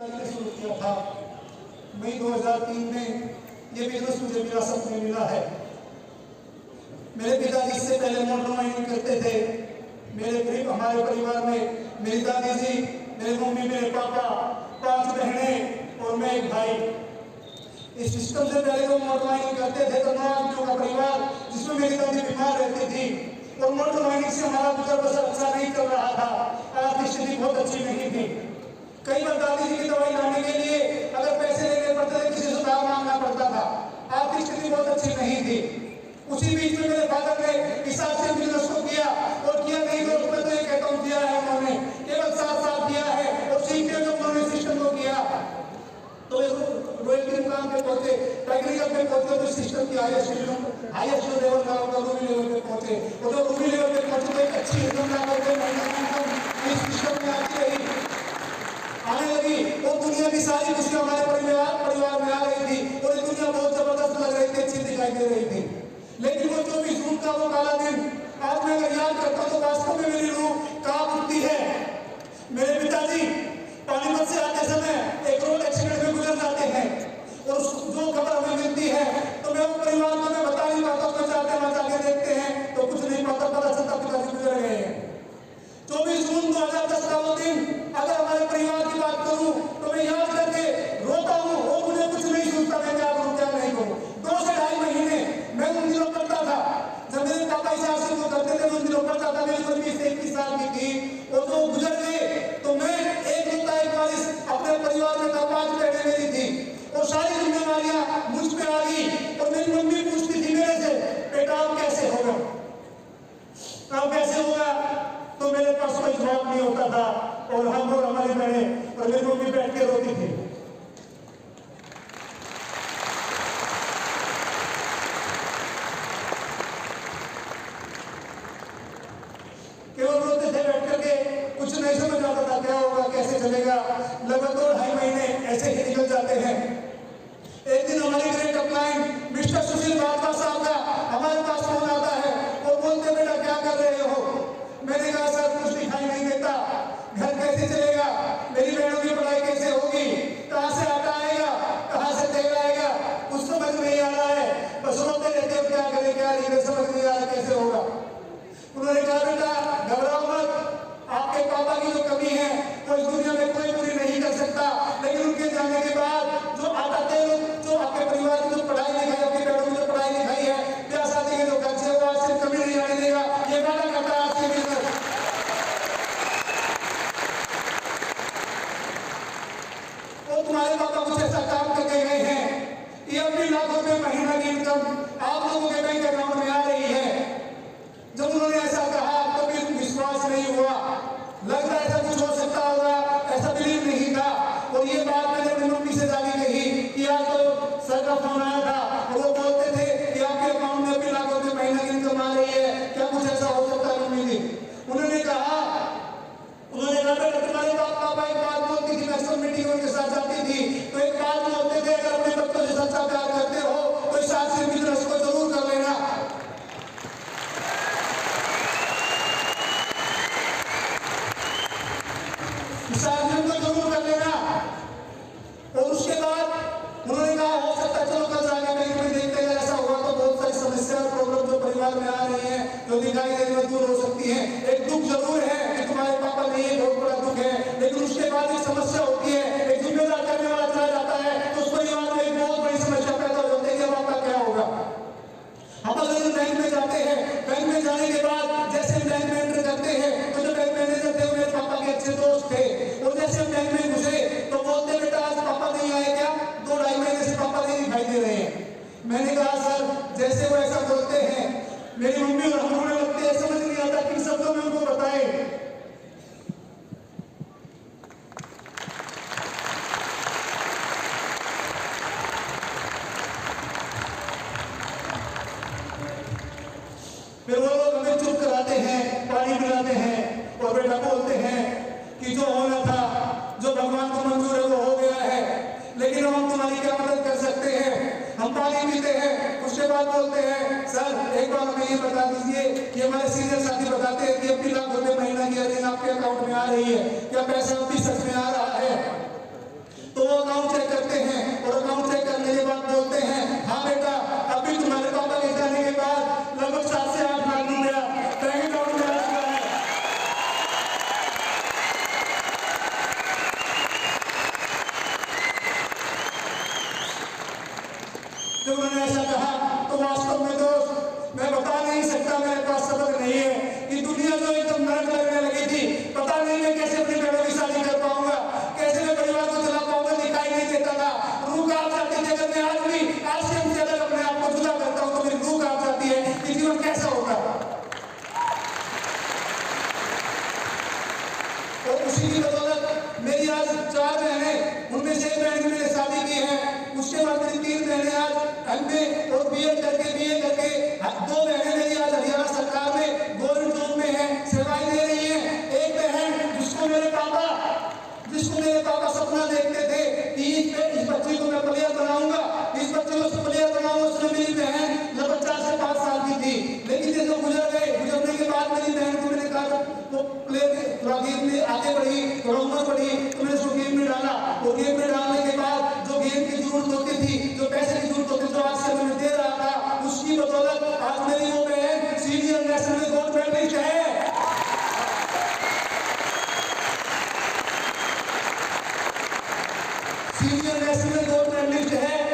शुरू किया था। मई 2003 में ये बिजनेस मुझे विरासत में मिला है। मेरे पिताजी इससे पहले मोटर माइनिंग करते थे। हमारे परिवार में मेरी दादी जी, मेरे मम्मी, मेरे पापा, 5 बहनें और मैं एक भाई। इस सिस्टम से पहले वो मोटर माइनिंग करते थे तो 9 आदमियों का परिवार, जिसमें मेरी दादी बीमार रहती थी और मोटर माइनिंग से हमारा गुजर बसर अच्छा नहीं चल रहा था। आर्थिक स्थिति बहुत अच्छी नहीं थी। कई बार दादी जी की दवाई लाने के लिए अगर पैसे लेने पड़ते थे, किसी से उधार मांगना पड़ता था। आर्थिक स्थिति बहुत अच्छी नहीं थी। उसी बीच में मेरे फादर ने हिसाब से बिजनेस को किया और किया नहीं तो उसमें तो एक अकाउंट दिया है उन्होंने, केवल 7 साल किया है और सीख के जो उन्होंने सिस्टम को किया तो रॉयल्टी मुकाम पे पहुंचे, टेक्निकल पे पहुंचे तो सिस्टम की हाईएस्ट लेवल का रूबी लेवल पे पहुंचे और जो रूबी लेवल पे पहुंचे तो एक अच्छी इनकम ला करके इस सिस्टम में आती रही, आने लगी और दुनिया की सारी खुशियां हमारे परिवार में आ रही थी और ये दुनिया बहुत जबरदस्त लग रही थी, अच्छी दिखाई दे रही थी। लेकिन वो 24 जून का वो काला दिन आज मैं अगर याद करता हूं तो वास्तव में मेरी रूह कांप उठती है। मेरे पिताजी पानीपत से आते समय एक रोड एक्सीडेंट में गुजर जाते हैं और जो खबर हमें मिलती है तो मैं उन परिवार को मैं बता नहीं पाता, मैं जाते वहां जाके देखते हैं तो कुछ नहीं पता चलता पिताजी गुजर गए हैं। 24 जून 2010 का वो दिन अगर हमारे परिवार की बात करूं तो मैं याद करके रोता हूं और मुझे कुछ नहीं सोचता मैं क्या करूं क्या नहीं करूं। 2 से 2.5 महीने मैं उन दिनों पढ़ता था जब मेरे पापा इस आश्रम को करते थे। उन दिनों पढ़ता था, मेरी उम्र 20 से 21 साल की थी और जो गुजर गए तो मैं एक रोता एक बारिश अपने परिवार में 5 बहनें मेरी थी और सारी जिम्मेवारियां मुझ पे आ गई और मेरी मम्मी पूछती थी मेरे से, बेटा अब कैसे होगा, अब कैसे होगा? तो मेरे पास कोई जवाब नहीं होता था और हम और हमारी बहनें और मेरी मम्मी बैठ के रोती थी। केवल रोते थे बैठ करके, कुछ नहीं समझ आता था क्या होगा कैसे चलेगा। लगभग 2-2.5 महीने ऐसे ही निकल जाते हैं। एक दिन हमारे ग्रेट अपलाइन मिस्टर सुशील बाजवा साहब का हमारे पास फोन आता है और बोलते बेटा क्या कर रहे हो? मैंने कहा सर कुछ दिखाई नहीं देता, घर कैसे चलेगा, मेरी बहनों की पढ़ाई कैसे होगी, कहां से आटा आएगा, कहां से तेल आएगा, कुछ समझ नहीं आ रहा है, बस रोते रहते हो क्या करें क्या नहीं, समझ नहीं आ रहा कैसे होगा। उन्होंने कहा बेटा घबराओ मत, आपके पापा की जो कमी है वो इस दुनिया में कोई पूरी नहीं कर सकता, लेकिन उनके जाने के बाद जो आटा तेल जो आपके परिवार की जो पढ़ाई लिखाई, आपकी बहनों की जो पढ़ाई लिखाई है, ब्याह शादी के जो खर्चे वो आज से कमी नहीं आने देगा, ये वादा करता है आज के बिजनेस। और तुम्हारे पापा कुछ ऐसा काम करके गए हैं, ये अपनी लाखों रुपए महीना की इनकम आप लोगों के बैंक अकाउंट में आ रही है। जब उन्होंने ऐसा कहा तो भी विश्वास नहीं हुआ, लगता ऐसा कुछ हो सकता होगा, ऐसा बिलीव नहीं था। और ये बात मैंने अपनी मम्मी से जाके कही कि आज तो सर का फोन आया था और वो बोलते थे कि आपके अकाउंट में अभी लाखों रुपए महीना की इनकम आ रही है, क्या कुछ ऐसा हो सकता है मम्मी जी? उन्होंने कहा बेटा तुम्हारे पापा एक बात बोलती थी, मैं मीटिंग उनके साथ जाती थी तो एक बात बोलते थे, अगर अपने बच्चों से सच्चा प्यार करते हो तो इस साथ से बिजनेस को जरूर कर लेना। जरूर कर लेना। और उसके बाद उन्होंने कहा हो सकता है चलो कल जाके बैंक में देखते हैं, ऐसा हुआ तो बहुत सारी समस्या और प्रॉब्लम जो परिवार में आ रही है जो दिखाई देने में दूर हो सकती है। एक दुख जरूर है कि तुम्हारे पापा नहीं है, बहुत बड़ा दुख है, लेकिन उसके बाद एक समस्या होती है, एक जिम्मेदार करने वाला चला जाता है तो उस परिवार में एक बहुत बड़ी समस्या पैदा हो जाती है कि आपका क्या होगा। हम अगर बैंक में जाते हैं, बैंक में जाने के बाद जैसे बैंक में एंटर करते हैं तो जो बैंक मैनेजर थे मेरे पापा के अच्छे दोस्त थे और जैसे हम बैंक में घुसे तो बोलते बेटा आज पापा नहीं आए क्या? 2-2.5 महीने से पापा नहीं दिखाई दे रहे हैं। मैंने कहा सर जैसे वो ऐसा बोलते हैं मेरी मम्मी और हम रोने लगते हैं, समझ नहीं आता किन शब्दों में उनको बताए। फिर वो लोग हमें चुप कराते हैं, पानी पिलाते हैं और बेटा बोलते हैं कि जो होना था, जो भगवान को मंजूर है वो हो गया है, लेकिन हम तुम्हारी क्या मदद कर सकते हैं? हम पानी पीते हैं, उसके बाद बोलते हैं सर एक बार हमें ये बता दीजिए कि हमारे सीनियर साथी बताते हैं कि 80 लाख रुपए महीना की अर्निंग आपके अकाउंट में आ रही है, क्या पैसा अभी सच में आ रहा है? उन्होंने ऐसा कहा, तो वास्तव में दोस्त मैं बता नहीं सकता, मेरे पास शब्द नहीं है कि दुनिया जो एकदम नरक लगने लगी थी, पता नहीं मैं कैसे अपनी बहनों की शादी कर पाऊंगा, कैसे मैं परिवार को चला पाऊंगा, दिखाई नहीं देता था, रूह कांप जाती थी। अगर मैं आज से हमसे अलग अपने आप को जुदा करता हूं तो मेरी रूह कांप जाती है कि जीवन कैसा होगा। और उसी की बदौलत मेरी आज 4 बहनें, उनमें से एक बहन की मैंने शादी की है, उसके बाद मेरी 3 बहनें आज एमए और बीए करके 2 बहनें मेरी आज हरियाणा सरकार में गवर्नमेंट जॉब में है, सेवाएं दे रही हैं। एक बहन जिसको मेरे पापा सपना देखते थे कि इस बच्ची को मैं प्लेयर बनाऊंगा, इस बच्चे को प्लेयर बनाऊंगा, उसने मेरी बहन लगभग 4 से 5 साल की थी, लेकिन जैसे गुजरने के बाद मेरी बहन को मैंने कहा वो प्लेयर गेम में आगे बढ़ी, थोड़ा उम्र बढ़ी, तो मैंने उसको गेम में डाला, और गेम में डालने के बाद जो गेम की जरूरत होती थी, जो पैसे की जरूरत होती थी, जो आज से मैं दे रहा था, उसकी बदौलत आज मेरी वो बहन सीनियर नेशनल में गोल्ड मेडलिस्ट है। सीनियर नेशनल गोल्ड मेडलिस्ट है।